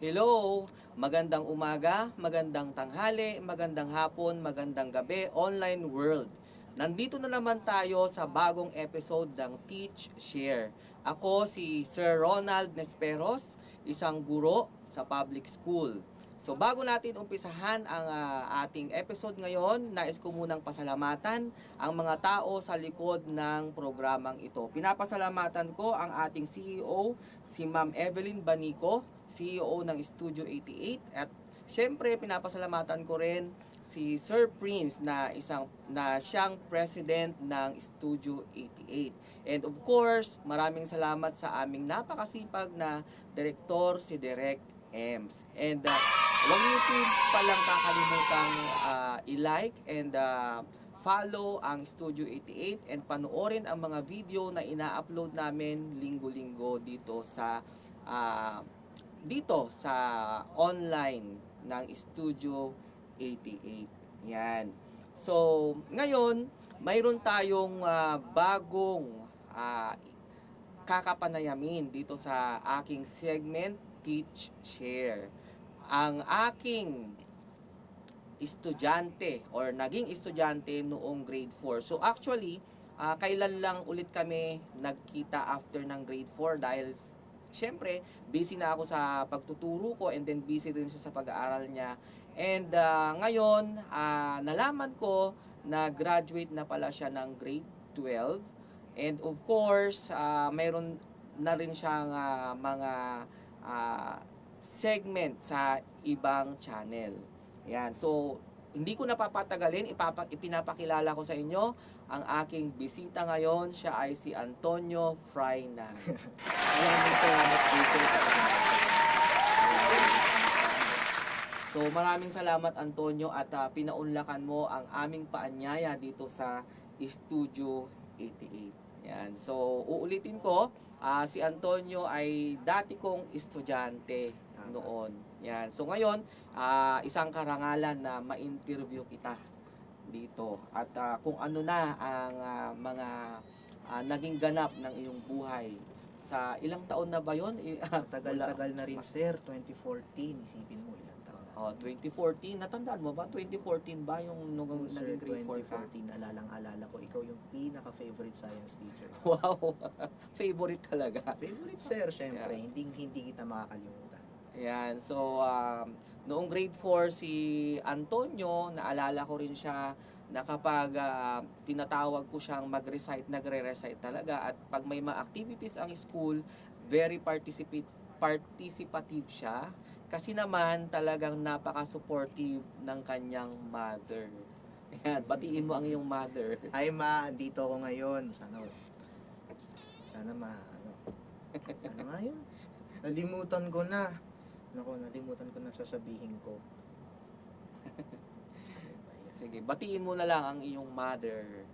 Hello! Magandang umaga, magandang tanghali, magandang hapon, magandang gabi, online world. Nandito na naman tayo sa bagong episode ng Teach Share. Ako si Sir Ronald Nesperos, isang guro sa public school. So bago natin umpisahan ang ating episode ngayon, nais ko munang pasalamatan ang mga tao sa likod ng programang ito. Pinapasalamatan ko ang ating CEO, si Ma'am Evelyn Banico, CEO ng Studio 88, at syempre pinapasalamatan ko rin si Sir Prince na siyang president ng Studio 88. And of course, maraming salamat sa aming napakasipag na direktor, si Direk Ems. And huwag niyo po palang kakalimutang i-like and follow ang Studio 88 and panoorin ang mga video na ina-upload namin linggo-linggo dito sa online ng Studio 88. Yan. So, ngayon, mayroon tayong bagong kakapanayamin dito sa aking segment, Teach Share. Ang aking estudyante or naging estudyante noong grade 4. So actually, kailan lang ulit kami nagkita after ng grade 4 dahil syempre, busy na ako sa pagtuturo ko and then busy din siya sa pag-aaral niya. And ngayon, nalaman ko na graduate na pala siya ng grade 12. And of course, mayroon na rin siyang mga segment sa ibang channel. Yan. So, hindi ko napapatagalin, ipinapakilala ko sa inyo ang aking bisita ngayon. Siya ay si Antonio Frayna. So, maraming salamat Antonio at pinaunlakan mo ang aming paanyaya dito sa Studio 88. Yan. So, uulitin ko, si Antonio ay dati kong estudyante noon. Yan. So, ngayon, isang karangalan na ma-interview kita dito. At kung ano na ang mga naging ganap ng iyong buhay. Sa ilang taon na ba yun? Tagal-tagal na rin, sir. 2014. Isipin mo, ilang taon na. 2014. Natandaan mo ba? 2014 ba yung nung Sir, naging grade 4 ka? 2014, alalang-alala ko. Ikaw yung pinaka-favorite science teacher. Wow! Favorite talaga. Favorite, sir, syempre. Yeah. Hindi kita makakalimutan. Ayan. So, noong grade 4 si Antonio, naalala ko rin siya na kapag tinatawag ko siyang mag-recite, nagre-recite talaga. At pag may mga activities ang school, very participative siya. Kasi naman talagang napaka-supportive ng kanyang mother. Ayan, batiin mo ang iyong mother. Ay, ma, andito ako ngayon. Sana ano nga yun? Nalimutan ko na. Nalimutan ko na sasabihin ko. Sige, batiin mo na lang ang iyong mother.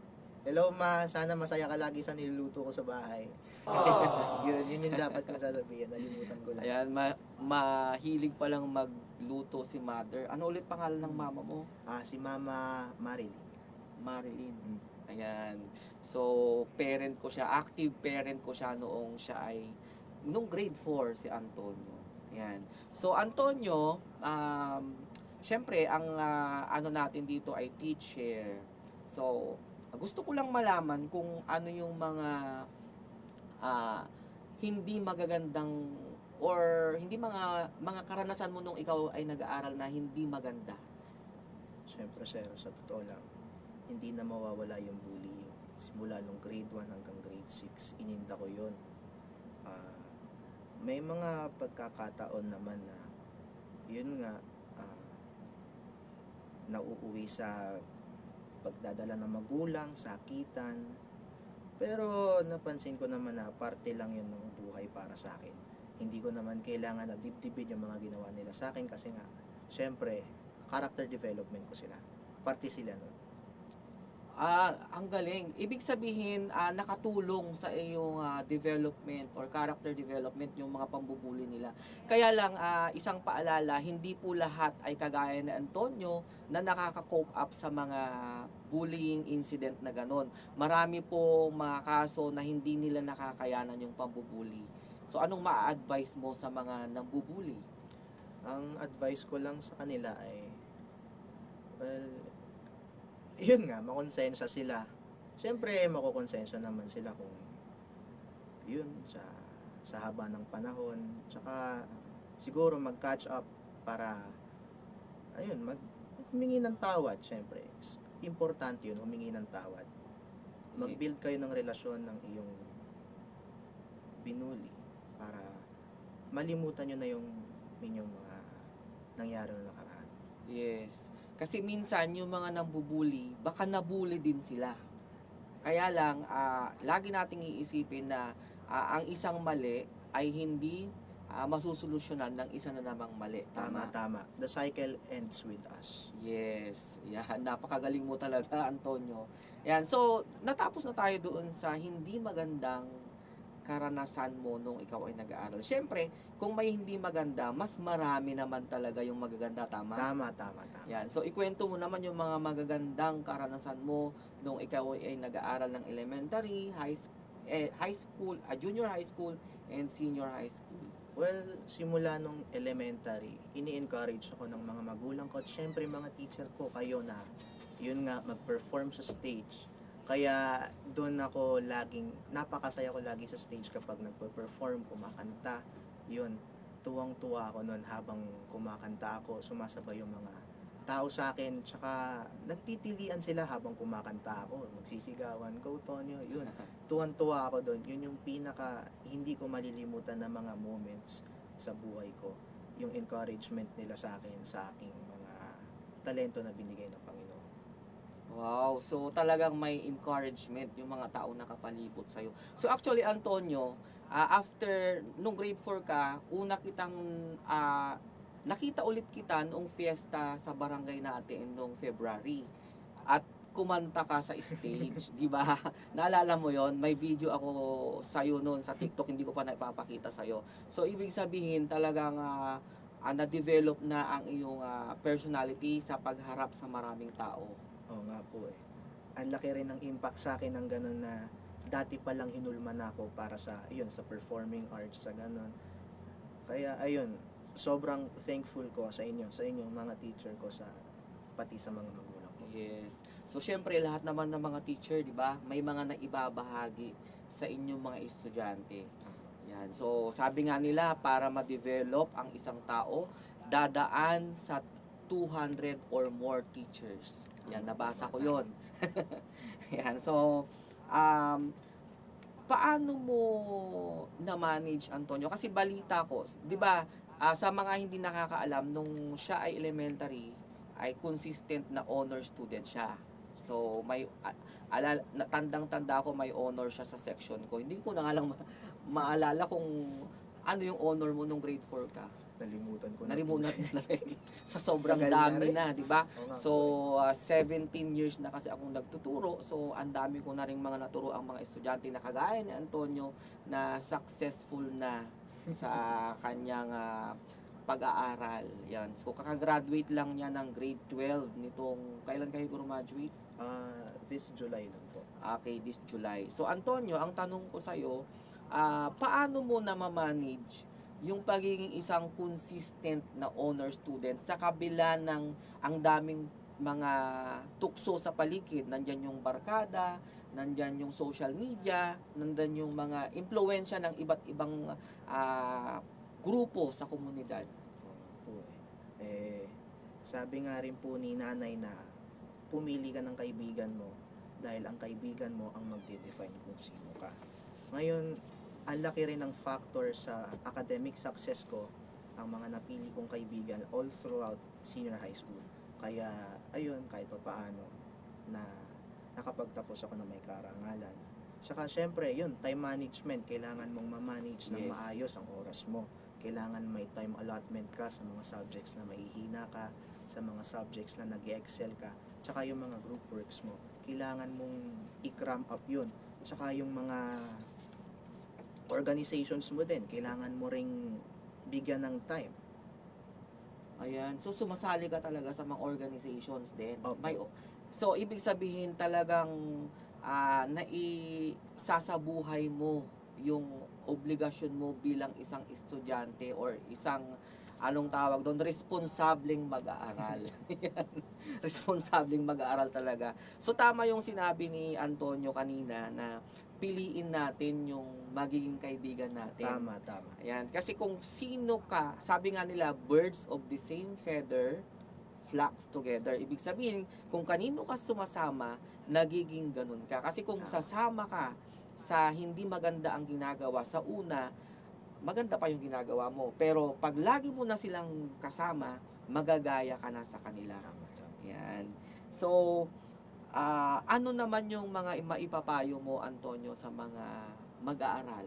Hello, ma. Sana masaya ka lagi sa niluluto ko sa bahay. Yun yung dapat kong sasabihin. Nalimutan ko lang. Ayan, mahilig palang magluto si mother. Ano ulit pangalan ng mama mo? Si Mama Marilyn. Marilyn. Ayan. So, parent ko siya. Active parent ko siya noong siya ay nung grade 4 si Antonio. Ayan. So, Antonio, syempre, ang ano natin dito ay teach share. So, gusto ko lang malaman kung ano yung mga hindi magagandang or hindi mga karanasan mo nung ikaw ay nag-aaral na hindi maganda. Siyempre, sir, sa totoo lang, hindi na mawawala yung bullying. Simula nung grade 1 hanggang grade 6, ininda ko yun. May mga pagkakataon naman na yun nga, nauuwi sa pagdadala ng magulang, sakitan. Pero napansin ko naman na parte lang yun ng buhay para sa akin. Hindi ko naman kailangan na dibdibin yung mga ginawa nila sa akin kasi nga, syempre, character development ko sila. Parte sila nun. Ang galing. Ibig sabihin, nakatulong sa iyong development or character development yung mga pambubuli nila. Kaya lang, isang paalala, hindi po lahat ay kagaya ni Antonio na nakaka-cope up sa mga bullying incident na ganon. Marami po mga kaso na hindi nila nakakayanan yung pambubuli. So, anong ma-advise mo sa mga nambubuli? Ang advice ko lang sa kanila ay, well, yun nga, makonsensya sila. Siyempre, makukonsensya naman sila kung yun, sa haba ng panahon. Tsaka, siguro mag-catch up para, ayun, humingi ng tawad, siyempre. Importante yun, humingi ng tawad. Mag-build kayo ng relasyon ng iyong binuli para malimutan nyo na yung inyong mga nangyari na nakaraan. Yes. Kasi minsan yung mga nambubuli, baka nabuli din sila. Kaya lang, lagi nating iisipin na ang isang mali ay hindi masusolusyonan ng isa na namang mali. Tama. The cycle ends with us. Yes. Yan. Napakagaling mo talaga, Antonio. Yan. So, natapos na tayo doon sa hindi magandang karanasan mo nung ikaw ay nag-aaral. Siyempre, kung may hindi maganda, mas marami naman talaga yung magaganda. Tama? Tama. Yan. So, ikwento mo naman yung mga magagandang karanasan mo nung ikaw ay nag-aaral ng elementary, high school, junior high school, and senior high school. Well, simula nung elementary, ini-encourage ako ng mga magulang ko at syempre mga teacher ko kayo na yun nga, mag-perform sa stage. Kaya doon ako napakasaya ko lagi sa stage kapag nagpe-perform, kumakanta. Yun, tuwang-tuwa ako noon habang kumakanta ako, sumasabay yung mga tao sa akin, tsaka nagtitilian sila habang kumakanta ako, magsisigawan, "Go Tonyo," yun. Tuwan-tuwa ako doon. Yun yung pinaka hindi ko malilimutan na mga moments sa buhay ko. Yung encouragement nila sa akin, sa aking mga talento na binigay ng Panginoon. Wow, so talagang may encouragement yung mga tao nakapalibot sa'yo. So actually, Antonio, after nung grade 4 ka, nakita ulit kita noong fiesta sa barangay natin noong February. At kumanta ka sa stage, di ba? Naalala mo yon? May video ako sa'yo noon sa TikTok, hindi ko pa naipapakita sa'yo. So ibig sabihin talagang na-develop na ang iyong personality sa pagharap sa maraming tao. Oo nga po eh. Ang laki rin ng impact sa akin ng ganun na dati pa lang hinulman ako para sa performing arts, sa ganun. Kaya ayun, sobrang thankful ko sa inyong mga teacher ko, pati sa mga magulang ko. Yes. So syempre lahat naman ng mga teacher, 'di ba? May mga naibabahagi sa inyong mga estudyante. Yan. So sabi nga nila para ma-develop ang isang tao, dadaan sa 200 or more teachers. Yan, nabasa ko 'yon. Yan. So paano mo na-manage, Antonio? Kasi balita ko, 'di ba, sa mga hindi nakakaalam, nung siya ay elementary, ay consistent na honor student siya. So, tandang-tanda ko may honor siya sa section ko. Hindi ko na nga lang maalala kung ano yung honor mo nung grade 4 ka. Nalimutan ko Nalimutan po. na rin. Sa sobrang Tagal na dami rin. na, di ba? Oo nga So, po 17 years na kasi akong nagtuturo. So, ang dami ko na rin mga naturo ang mga estudyante na kagaya ni Antonio na successful na sa kanyang pag-aaral. Yan. So, kakagraduate lang niya ng grade 12 nitong, kailan kayo graduate? This July lang po. Okay, this July. So, Antonio, ang tanong ko sa'yo, paano mo na ma-manage yung pagiging isang consistent na honor student sa kabila ng ang daming mga tukso sa paligid? Nandyan yung barkada, nandyan yung social media, nandyan yung mga impluensya ng iba't ibang grupo sa komunidad. Oo nga po eh. Sabi nga rin po ni nanay na pumili ka ng kaibigan mo dahil ang kaibigan mo ang magde-define kung sino ka. Ngayon, ang laki rin ng factor sa academic success ko ang mga napili kong kaibigan all throughout senior high school. Kaya, ayun, kahit pa paano na nakapagtapos ako ng may karangalan. Saka, syempre, yun, time management. Kailangan mong ma-manage ng Yes. maayos ang oras mo. Kailangan may time allotment ka sa mga subjects na mahihina ka, sa mga subjects na nag-excel ka, tsaka yung mga group works mo. Kailangan mong i-cram up yun. Tsaka yung mga organizations mo din, kailangan mo ring bigyan ng time. Ayan. So, sumasali ka talaga sa mga organizations din. Opo. So, ibig sabihin talagang naisasabuhay mo yung obligasyon mo bilang isang estudyante or isang anong tawag doon, responsableng mag-aaral. Yan. Responsableng mag-aaral talaga. So tama yung sinabi ni Antonio kanina na piliin natin yung magiging kaibigan natin. Tama, tama. Ayan. Kasi kung sino ka, sabi nga nila, birds of the same feather flocks together. Ibig sabihin, kung kanino ka sumasama, nagiging ganun ka. Kasi kung sasama ka sa hindi maganda ang ginagawa, sa una, maganda pa yung ginagawa mo. Pero pag lagi mo na silang kasama, magagaya ka na sa kanila. Tama, tama. Ayan. So, ano naman yung mga maipapayo mo, Antonio, sa mga mag-aaral?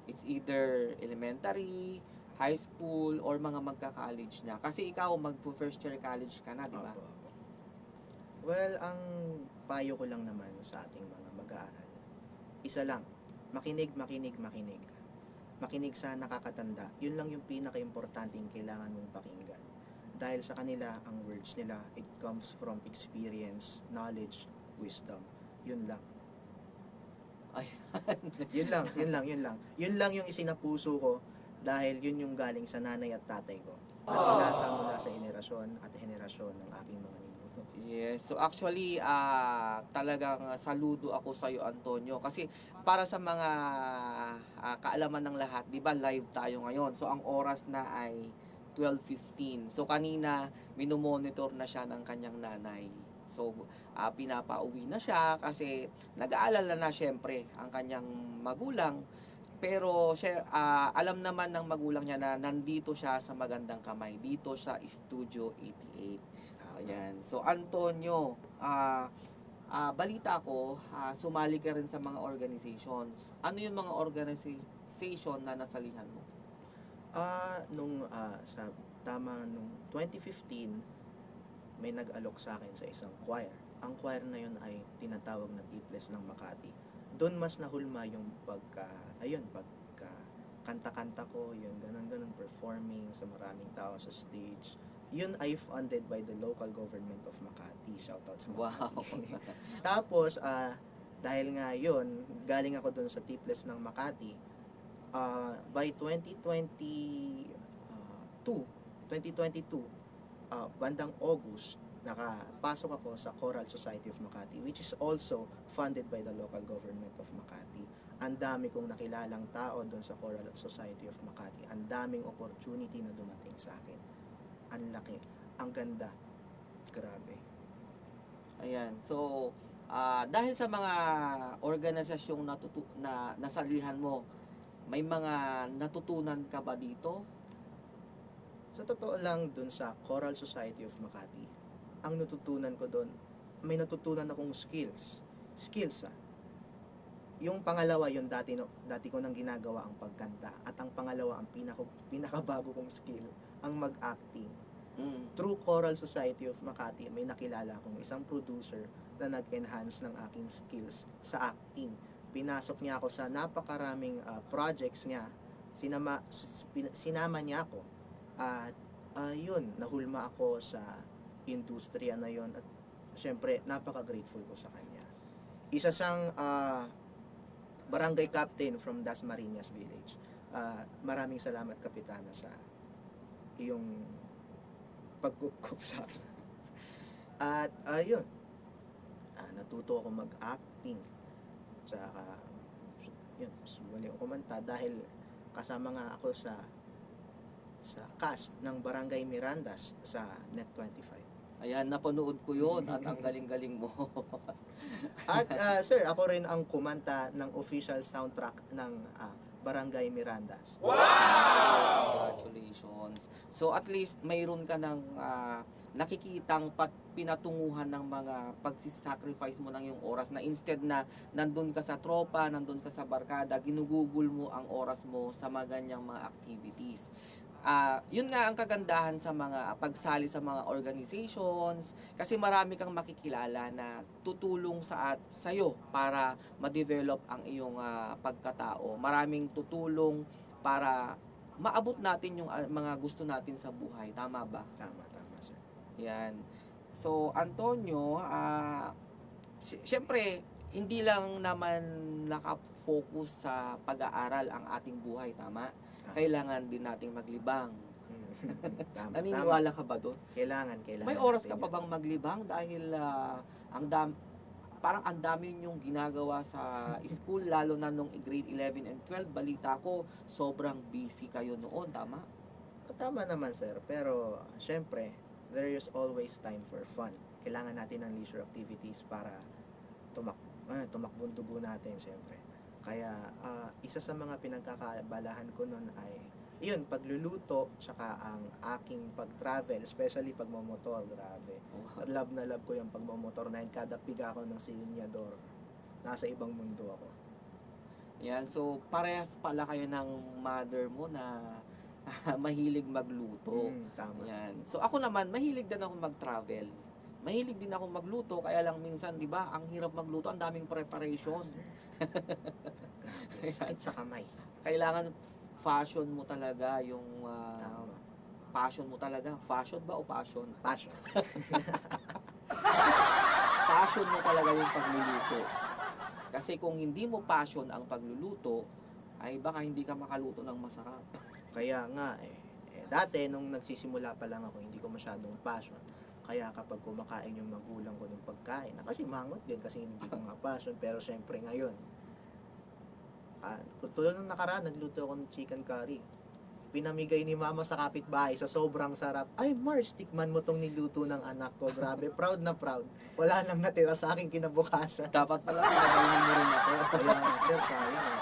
It's either elementary, high school, or mga magka-college na. Kasi ikaw, mag-first year college ka na, di ba? Opo, opo. Well, ang payo ko lang naman sa ating mga mag-aaral, isa lang, makinig, makinig, makinig. Makinig sa nakakatanda. Yun lang yung pinaka-importanting kailangan mong pakinggan. Dahil sa kanila, ang words nila, it comes from experience, knowledge, wisdom. Yun lang. Ayan. Yun lang, yun lang, yun lang. Yun lang yung isinapuso ko dahil yun yung galing sa nanay at tatay ko. At inasa mula sa henerasyon at henerasyon ng aking mga ninuno. Yes. So actually, talagang saludo ako sa iyo, Antonio, kasi para sa mga kaalaman ng lahat, 'di ba, live tayo ngayon. So ang oras na ay 12:15. So kanina minomonitor na siya ng kanyang nanay. So pinapauwi na siya kasi nag-aalala na syempre ang kanyang magulang. Pero siya, alam naman ng magulang niya na nandito siya sa magandang kamay. Dito sa Studio 88. Ayan. So, Antonio, balita ko, sumali ka rin sa mga organizations. Ano yung mga organization na nasalihan mo? Nung 2015, may nag-alok sa akin sa isang choir. Ang choir na yun ay tinatawag na Tiples ng Makati. Doon mas nahulma yung kanta-kanta ko, yung ganun-ganun performing sa maraming tao sa stage. Yun ay funded by the local government of Makati. Shoutout sa Makati. Wow. Tapos, dahil nga yun, galing ako doon sa Tiples ng Makati, by 2022, bandang August, nakapasok ako sa Choral Society of Makati, which is also funded by the local government of Makati. Ang dami kong nakilalang tao doon sa Choral Society of Makati. Ang daming opportunity na dumating sa akin. Ang laki, ang ganda. Grabe. Ayan. So, dahil sa mga organisasyong na nasalihan mo, may mga natutunan ka ba dito? Sa totoo lang, doon sa Choral Society of Makati, ang natutunan ko doon, may natutunan akong skills. Yung pangalawa, yung dati ko nang ginagawa ang pagkanta. At ang pangalawa, ang pinakabago kong skill, ang mag-acting. Through Choral Society of Makati, may nakilala akong isang producer na nag-enhance ng aking skills sa acting. Pinasok niya ako sa napakaraming projects niya. Sinama niya ako. At yun, nahulma ako sa industriya na yun. At syempre, napaka-grateful ko sa kanya. Isa siyang barangay captain from Dasmariñas Village. Maraming salamat, Kapitana, sa iyong pagkukup sa akin. At yun, natuto ako mag-acting. Tsaka, yun, sumali ako kumanta dahil kasama nga ako sa cast ng Barangay Mirandas sa Net25. Ayan, napanood ko yun at ang galing-galing mo. At sir, ako rin ang kumanta ng official soundtrack ng Barangay Mirandas. Congratulations. So at least mayroon ka ng nakikitang pinatunguhan ng mga pagsisacrifice mo ng yung oras na instead na nandun ka sa tropa, nandun ka sa barkada, ginugugol mo ang oras mo sa mga ganyang mga activities. Yun nga ang kagandahan sa mga pagsali sa mga organizations kasi marami kang makikilala na tutulong sa'yo para ma-develop ang iyong pagkatao. Maraming tutulong para maabot natin yung mga gusto natin sa buhay. Tama ba? Tama, sir. Yan. So, Antonio, siyempre, hindi lang naman nakafocus sa pag-aaral ang ating buhay, tama? Kailangan din nating maglibang. Tama, tama. Naniniwala ka ba doon? Kailangan May oras natin ka pa yun. bang maglibang dahil parang ang dami yung ginagawa sa school lalo na nung grade 11 and 12. Balita ko sobrang busy kayo noon, tama? Tama naman, sir. Pero, syempre, there is always time for fun. Kailangan natin ng leisure activities para tumakbong dugo natin, syempre. Kaya, isa sa mga pinagkakabalahan ko nun ay, yun, pagluluto, tsaka ang aking pag-travel, especially pagmamotor, grabe. Love na love ko yung pagmamotor na yun. Kada piga ako ng silinyador, nasa ibang mundo ako. Yan, so parehas pala kayo ng mother mo na mahilig magluto. Tama. Yan. So ako naman, mahilig din ako mag-travel. Mahilig din ako magluto, kaya lang minsan, di ba, ang hirap magluto, ang daming preparation. Grabe, sakit sa kamay. Kailangan fashion mo talaga yung Tama. passion mo talaga. Fashion ba o passion? Passion. Passion mo talaga yung pagluluto. Kasi kung hindi mo passion ang pagluluto, ay baka hindi ka makaluto ng masarap. Kaya nga dati nung nagsisimula pa lang ako, hindi ko masyadong passion. Kaya kapag kumakain yung magulang ko ng pagkain, kasi mangot din kasi hindi ko nga passion. Pero syempre ngayon, tulad nung nakaraan, nagluto ako ng chicken curry. Pinamigay ni mama sa kapitbahay sa sobrang sarap. Ay, Mars, tikman mo tong niluto ng anak ko. Grabe, proud na proud. Wala nang natira sa akin kinabukasan. Dapat pala pinabayin mo rin ako. Kaya nga, sir, sayang.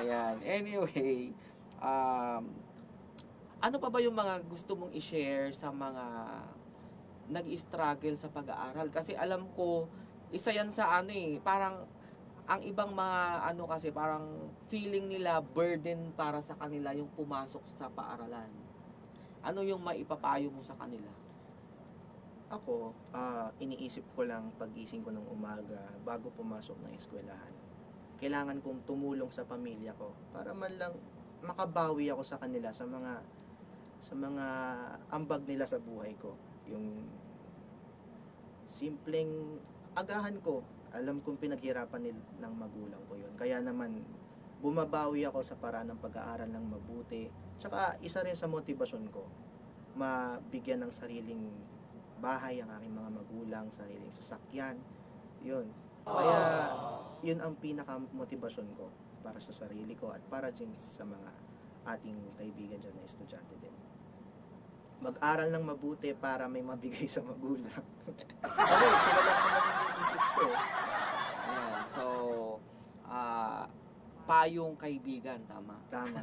Ayan. Anyway, ano pa ba yung mga gusto mong i-share sa mga nag-struggle sa pag-aaral? Kasi alam ko, isa yan sa parang ang ibang mga kasi parang feeling nila burden para sa kanila yung pumasok sa paaralan. Ano yung maipapayo mo sa kanila? Ako, iniisip ko lang pagising ko ng umaga bago pumasok ng eskwelahan. Kailangan kong tumulong sa pamilya ko para man lang makabawi ako sa kanila sa mga ambag nila sa buhay ko. Yung simpleng agahan ko, alam kong pinaghirapan ng magulang ko yun. Kaya naman, bumabawi ako sa paraan ng pag-aaral ng mabuti. Tsaka, isa rin sa motivasyon ko, mabigyan ng sariling bahay ang aking mga magulang, sariling sasakyan. Yun. Kaya, yun ang pinaka-motivasyon ko para sa sarili ko at para din sa mga ating kaibigan dyan na estudyante din. Mag-aral ng mabuti para may mabigay sa magulang. Kasi sila lang naman yung isip ko. Ayan. So, payong kaibigan, tama? Tama.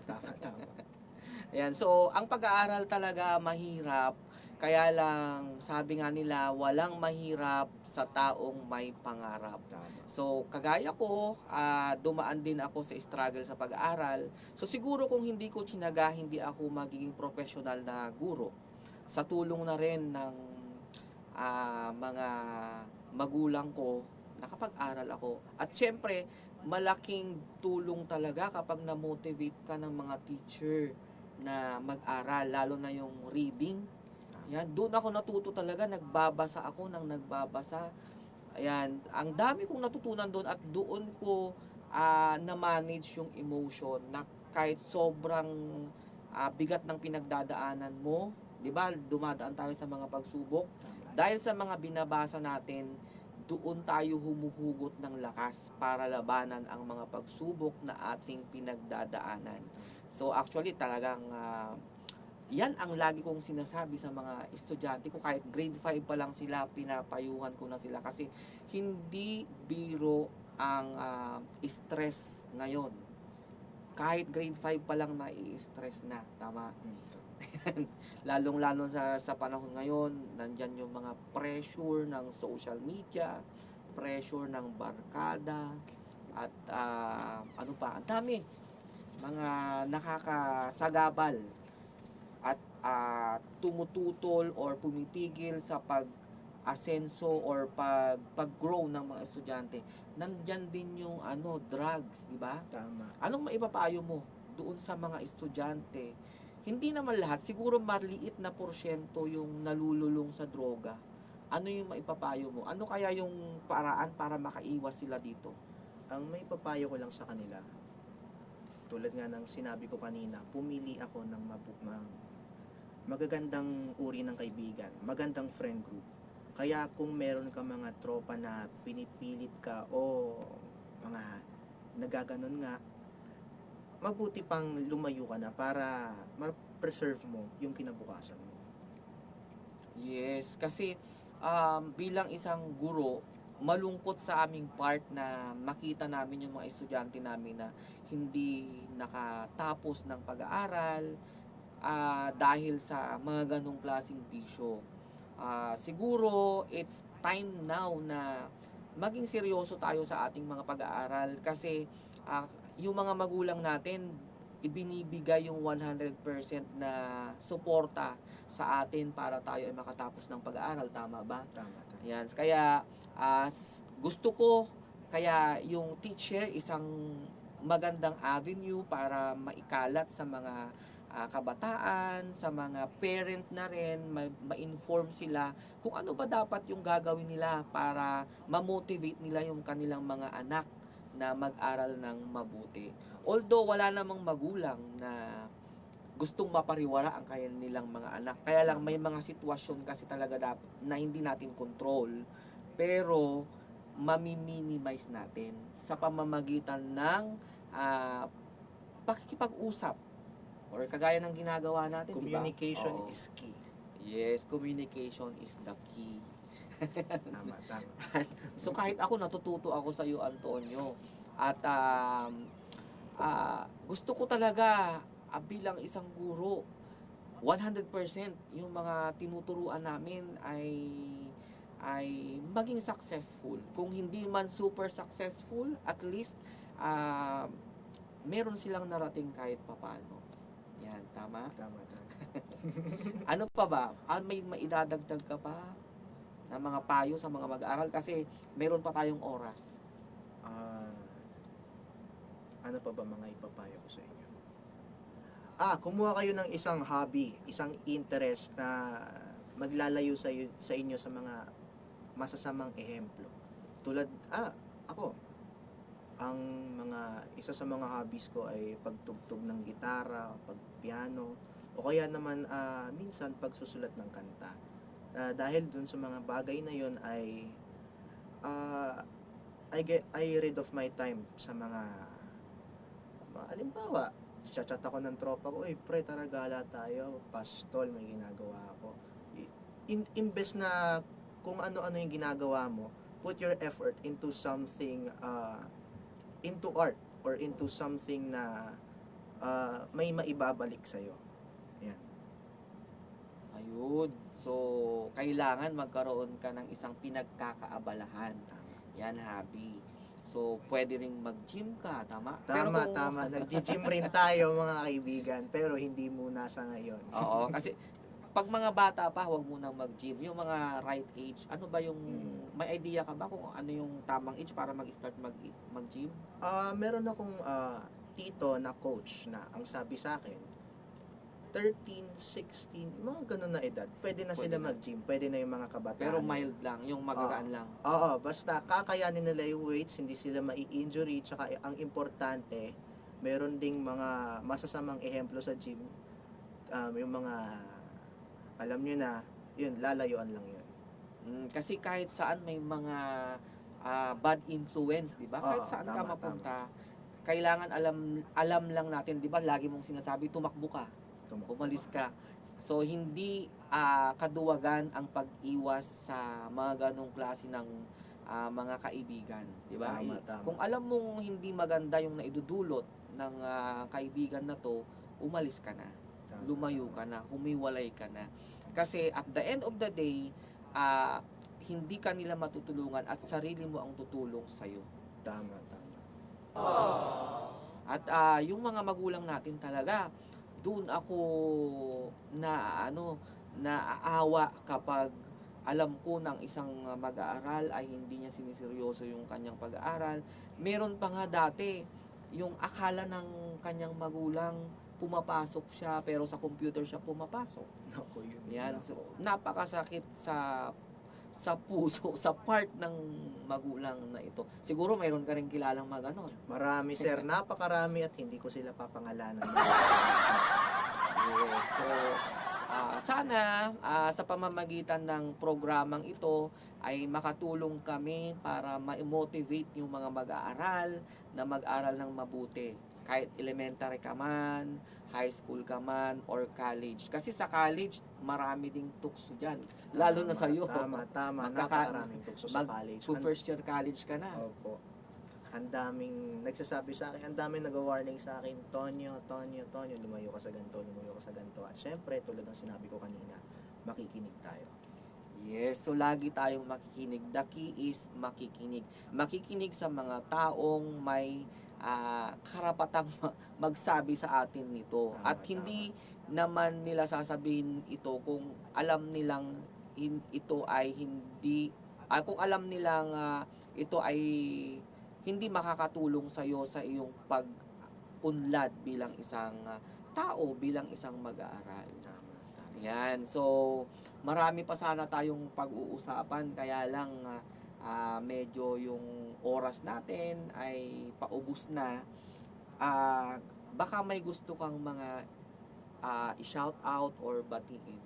Ayan. So, ang pag-aaral talaga mahirap. Kaya lang, sabi nga nila, walang mahirap sa taong may pangarap. Tama. So, kagaya ko, dumaan din ako sa struggle sa pag-aaral. So, siguro kung hindi ko tsinaga, hindi ako magiging professional na guro. Sa tulong na rin ng mga magulang ko, nakapag-aral ako. At syempre, malaking tulong talaga kapag na-motivate ka ng mga teacher na mag-aral, lalo na yung reading. Yan, doon ako natuto talaga, nagbabasa ako ng nagbabasa. Ayan, ang dami kong natutunan doon at doon ko na-manage yung emotion na kahit sobrang bigat ng pinagdadaanan mo, 'di ba? Dumadaan tayo sa mga pagsubok. Dahil sa mga binabasa natin, doon tayo humuhugot ng lakas para labanan ang mga pagsubok na ating pinagdadaanan. So actually talagang yan ang lagi kong sinasabi sa mga estudyante ko, kahit grade 5 pa lang sila, pinapayuhan ko na sila kasi hindi biro ang stress ngayon. Kahit grade 5 pa lang nai-stress na, tama? Lalong-lalo sa panahon ngayon, nandyan yung mga pressure ng social media, pressure ng barkada, at ano pa, ang dami. Mga nakakasagabal at tumututol or pumipigil sa pag-asenso or pag-grow ng mga estudyante. Nandyan din yung drugs, di ba? Tama. Anong maipapayo mo doon sa mga estudyante? Hindi naman lahat, siguro maliit na porsyento yung nalululong sa droga. Ano yung maipapayo mo? Ano kaya yung paraan para makaiwas sila dito? Ang may papayo ko lang sa kanila, tulad nga ng sinabi ko kanina, pumili ako ng magagandang uri ng kaibigan, magandang friend group. Kaya kung meron ka mga tropa na pinipilit ka o mga nagaganon nga, mabuti pang lumayo ka na para ma-preserve mo yung kinabukasan mo. Yes, kasi bilang isang guro, malungkot sa aming part na makita namin yung mga estudyante namin na hindi nakatapos ng pag-aaral dahil sa mga ganong klaseng bisyo. Siguro it's time now na maging seryoso tayo sa ating mga pag-aaral kasi yung mga magulang natin ibinibigay yung 100% na suporta sa atin para tayo ay makatapos ng pag-aaral, tama ba? Tama. Yan, kaya gusto ko kaya yung teacher isang magandang avenue para maikalat sa mga kabataan, sa mga parent na rin, ma-inform sila kung ano ba dapat yung gagawin nila para ma-motivate nila yung kanilang mga anak na mag-aral ng mabuti. Although wala namang magulang na gustong mapariwara ang kanilang mga anak. Kaya lang may mga sitwasyon kasi talaga na hindi natin control. Pero mami-minimize natin sa pamamagitan ng pakikipag-usap or kagaya ng ginagawa natin, Communication diba? Oo. is key. Yes, communication is the key. Tama. So kahit ako natututo ako sa iyo, Antonio. At gusto ko talaga bilang isang guro 100% yung mga tinuturuan namin ay maging successful. Kung hindi man super successful, at least meron silang narating kahit papano. Yan, tama? Tama. Ano pa ba? May maidadagdag ka pa na mga payo sa mga mag-aaral? Kasi meron pa tayong oras. Ano pa ba mga ipapayo ko sa inyo? Kumuha kayo ng isang hobby, isang interest na maglalayo sa inyo sa mga masasamang ehemplo. Tulad, ako, isa sa mga hobbies ko ay pagtugtog ng gitara, pagpiano, o kaya naman minsan pagsusulat ng kanta. Dahil dun sa mga bagay na yon ay I rid of my time sa mga halimbawa, chat ako ng tropa ko, pre, tara gala tayo, pastol, may ginagawa ako. Imbes na kung ano-ano yung ginagawa mo, put your effort into something, into art, or into something na may maibabalik sa'yo. Yan. Ayun. So, kailangan magkaroon ka ng isang pinagkakaabalahan. Yan, hobby. So, pwede ring mag-gym ka, tama? Tama. Nag-gym rin tayo, mga kaibigan, pero hindi muna sa ngayon. Oo, kasi pag mga bata pa, huwag munang mag-gym. Yung mga right age, ano ba yung, may idea ka ba kung ano yung tamang age para mag-start mag-gym? Meron akong tito na coach na ang sabi sa akin, 13, 16, mga ganun na edad, pwede na sila mag-gym, pwede na yung mga kabataan. Pero mild lang, yung magagaan lang. Oo, basta kakayanin nila yung weights, hindi sila mai-injury, tsaka ang importante, meron ding mga masasamang ehemplo sa gym, yung mga, alam nyo na, yun, lalayuan lang yun. Kasi kahit saan may mga bad influence, di ba? Kahit saan ka mapunta, kailangan alam lang natin, di ba? Lagi mong sinasabi, tumakbo ka. Umalis ka. So, hindi kaduwagan ang pag-iwas sa mga ganong klase ng mga kaibigan. Di ba? Tama. Kung alam mong hindi maganda yung naidudulot ng kaibigan na to, umalis ka na. Lumayo ka na. Humiwalay ka na. Kasi at the end of the day, hindi ka nila matutulungan at sarili mo ang tutulong sa'yo. Tama. At yung mga magulang natin talaga, doon ako naaawa kapag alam ko ng isang mag-aaral ay hindi niya siniseryoso yung kanyang pag-aaral. Meron pa nga dati, yung akala ng kanyang magulang, pumapasok siya pero sa computer siya pumapasok. Naku, yun. Yan, so napakasakit sa puso, sa part ng magulang na ito. Siguro mayroon ka rin kilalang mga ganon. Marami, sir. Napakarami at hindi ko sila papangalanan. Yes, so Sana sa pamamagitan ng programang ito ay makatulong kami para ma-motivate yung mga mag-aaral na mag-aral ng mabuti. Kahit elementary ka man, high school ka man, or college. Kasi sa college, marami ding tukso dyan. Lalo na sa'yo. Tama. Magkaka- Napakaraming tukso sa college. First year college ka na. Opo. Ang daming nagsasabi sa akin, ang daming nag-warning sa akin, Tonyo, lumayo ka sa ganito, lumayo ka sa ganito. At syempre, tulad ng sinabi ko kanina, makikinig tayo. Yes, so lagi tayong makikinig. The key is makikinig. Makikinig sa mga taong may karapatang magsabi sa atin nito. Tama, At hindi naman nila sasabihin ito kung alam nilang ito ay hindi, kung alam nilang ito ay hindi makakatulong sa iyo sa iyong pag-unlad bilang isang tao, bilang isang mag-aaral. Tama. Yan. So, marami pa sana tayong pag-uusapan, kaya lang medyo yung oras natin ay paubos na. Baka may gusto kang mga i-shout out or batiin.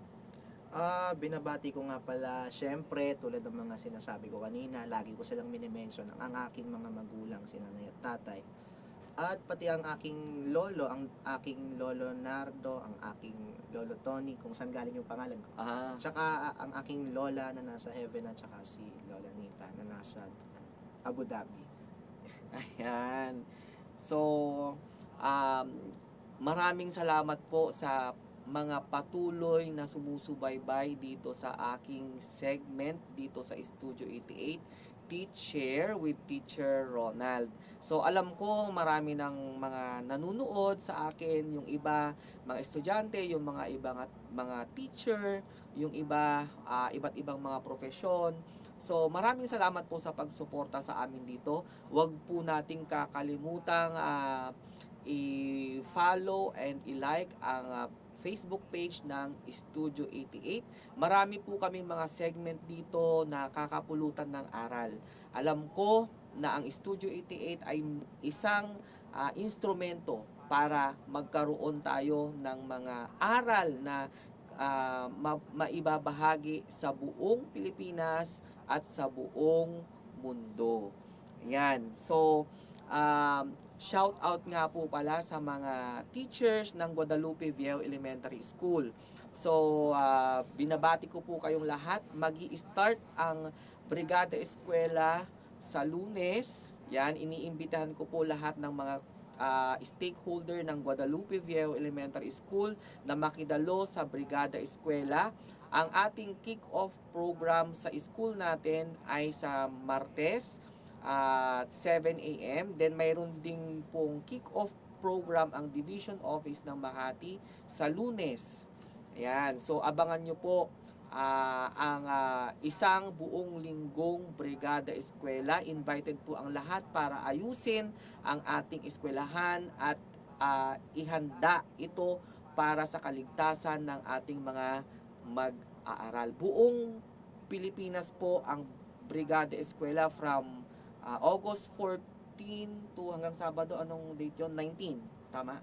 Binabati ko nga pala, syempre, tulad ng mga sinasabi ko kanina, lagi ko silang minimension ang aking mga magulang, si nanay at tatay. At pati ang aking lolo, ang aking lolo Nardo, ang aking lolo Tony, kung saan galing yung pangalan ko. Tsaka ang aking lola na nasa heaven at tsaka si lola Nita na nasa Abu Dhabi. Ayan. So, maraming salamat po sa mga patuloy na sumusubaybay dito sa aking segment dito sa Studio 88, Teach Share with Teacher Ronald. So alam ko marami ng mga nanunood sa akin, yung iba mga estudyante, yung mga ibang mga teacher, yung iba iba't ibang mga profesyon. So maraming salamat po sa pagsuporta sa amin dito. Huwag po nating kakalimutang i-follow and i-like ang Facebook page ng Studio 88. Marami po kaming mga segment dito na kakapulutan ng aral. Alam ko na ang Studio 88 ay isang instrumento para magkaroon tayo ng mga aral na maibabahagi sa buong Pilipinas at sa buong mundo. Yan. So, shout out nga po pala sa mga teachers ng Guadalupe Viejo Elementary School. So, binabati ko po kayong lahat. Magi-start ang Brigada Eskwela sa Lunes. Yan, iniimbitahan ko po lahat ng mga stakeholder ng Guadalupe Viejo Elementary School na makidalo sa Brigada Eskwela. Ang ating kick-off program sa school natin ay sa Martes, 7 a.m. Then mayroon ding pong kick-off program ang Division Office ng Makati sa Lunes. Ayan. So abangan nyo po ang isang buong linggong Brigada Eskwela. Invited po ang lahat para ayusin ang ating eskwelahan at ihanda ito para sa kaligtasan ng ating mga mag-aaral. Buong Pilipinas po ang Brigada Eskwela from August 14 to hanggang Sabado, anong date yun? 19, tama?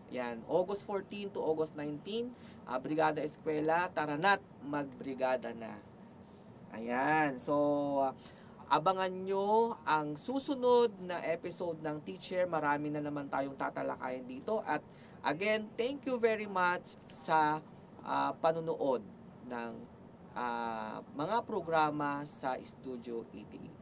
Yan, August 14 to August 19, Brigada Eskwela, tara na't magbrigada na. Ayan, so abangan nyo ang susunod na episode ng Teacher. Marami na naman tayong tatalakayin dito. At again, thank you very much sa panunood ng mga programa sa Studio 88.